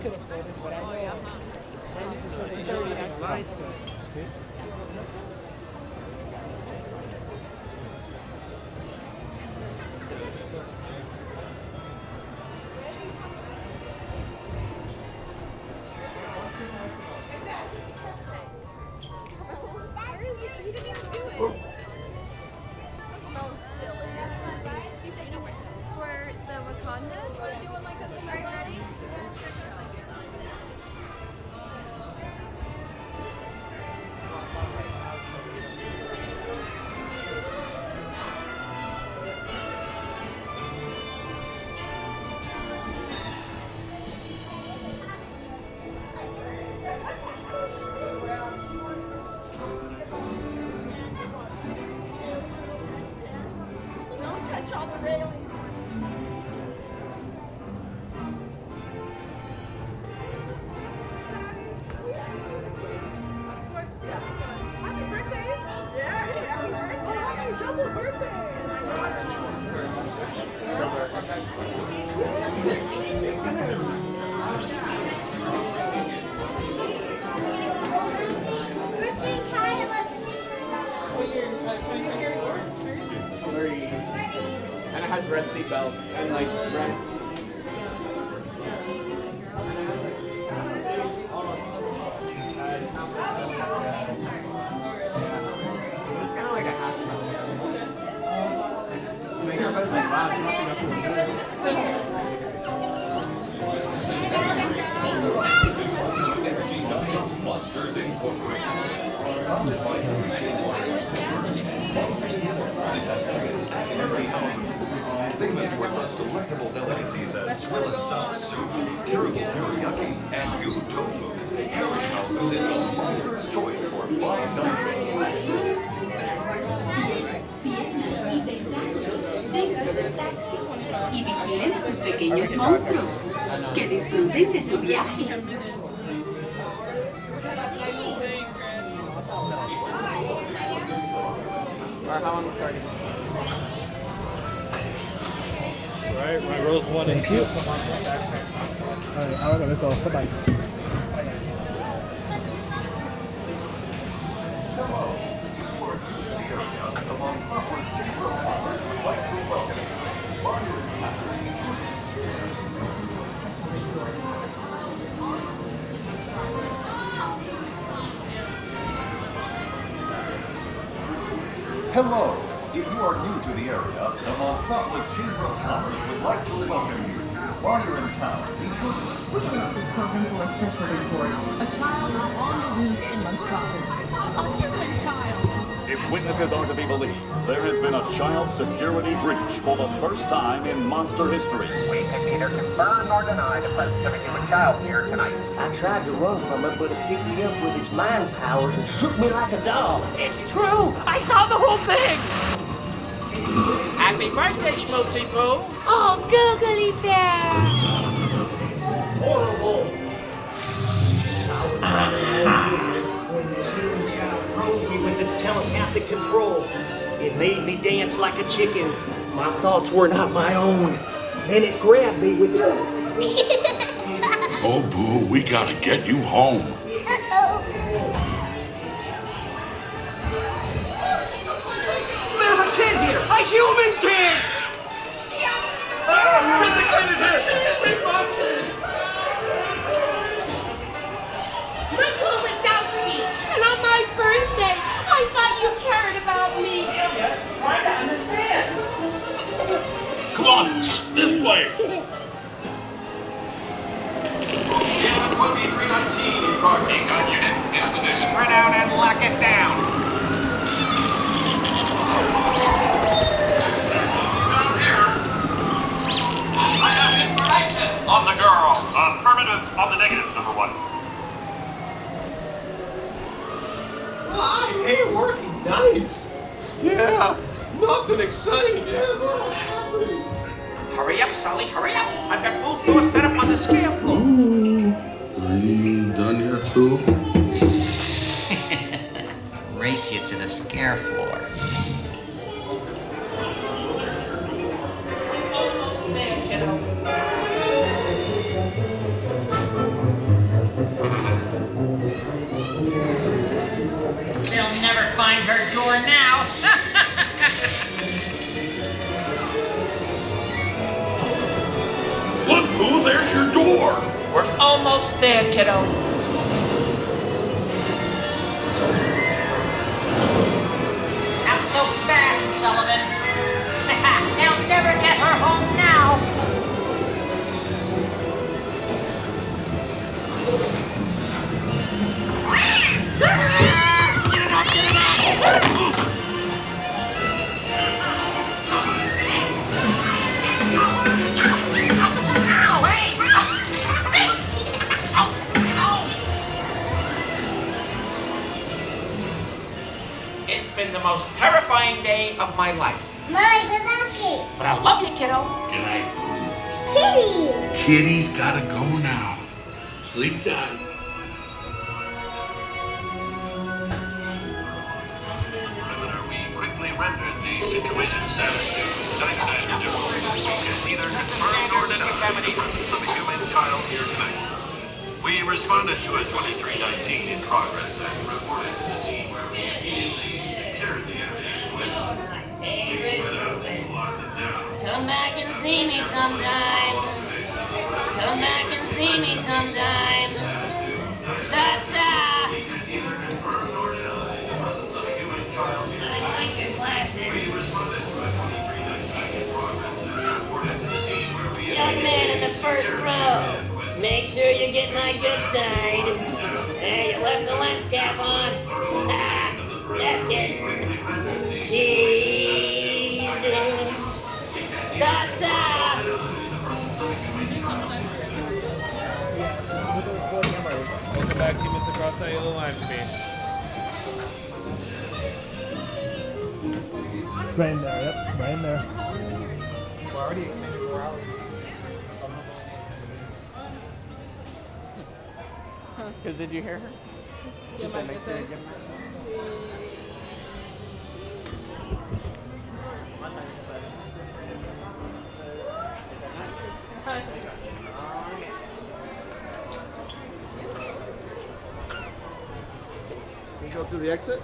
could afford it, but I know 90% of 30 actually. All the railings. Happy birthday! Yeah, happy birthday! I got double birthday! We're seeing Kai, let's And it has red seatbelts and like red. It's kind of like a half time. Like everybody's like, wow, she must be going to Monsters Incorporated. Famous for such delectable delicacies as swirling sour soup, terrible teriyaki, and yu tofu. Curry houses is the monster's choice for fine dining. Y vigilen a sus pequeños monstruos. Que disfruten de su viaje. Alright, how long is starting? Alright, my rows 1 and 2. Alright, ahora eso, bye-bye. The Monstropolis Chamber of Commerce would like to welcome you. While you're in town, Hello! If you are new to the area, the Monstropolis Chamber of Commerce would like to welcome you. While you're in town, be sure to... We interrupt this program for a special report. A child is on the loose in Monstropolis. A human child! If witnesses are to be believed, there has been a child security breach for the first time in monster history. We can neither confirm nor deny the presence of a human child here tonight. I tried to run from it, but it picked me up with its mind powers and shook me like a dog. It's true! I saw the whole thing! Happy birthday, Schmoopsy Poo! Oh, googly bear! Horrible! Rode me with its telepathic control. It made me dance like a chicken. My thoughts were not my own. And it grabbed me with it. Oh, Boo, we gotta get you home. There's a kid here! A human kid! There's a kid in here! It's big monsters! Michael Wazowski! And on my birthday, I thought you cared about me! Trying to understand! Come on, this way. Yeah, 2319 in parking on unit. Spread out and lock it down. Down here. I have information on the girl. Affirmative on the negative, number 1. I hate working nights. Yeah, nothing exciting ever happens. Hurry up, Sully, hurry up! I've got both doors set up on the scare floor. Are you done yet, Boo? Race you to the scare floor. Almost there, kiddo. There's your door. We're almost there, kiddo. Not so fast, Sullivan. They'll never get her home now. It's been the most terrifying day of my life. Mike, we're lucky. But I love you, kiddo. Good night. Kitty. Kitty's gotta go now. Sleep tight. We quickly rendered the situation savage. Dynamite is reported. We can neither confirm nor deny the presence of a human child here tonight. We responded to a 2319 in progress and reported to the scene where we immediately secured the evidence with locked it down. Come back and see me sometime. Come back and see me sometime. Ta-ta! We can neither confirm nor deny the presence of a human child here I tonight. like your glasses. We responded to a 2319 in progress and reported to the scene where we Young man in the first row. Make sure you get my good side. There, you left the lens cap on. That's good. Cheese. Ta-ta! Welcome back, humans across that yellow line for me. Right in there, yep, right in there. We're already extended 4 hours. Because did you hear her? She said make sure you get her. Can you go through the exit?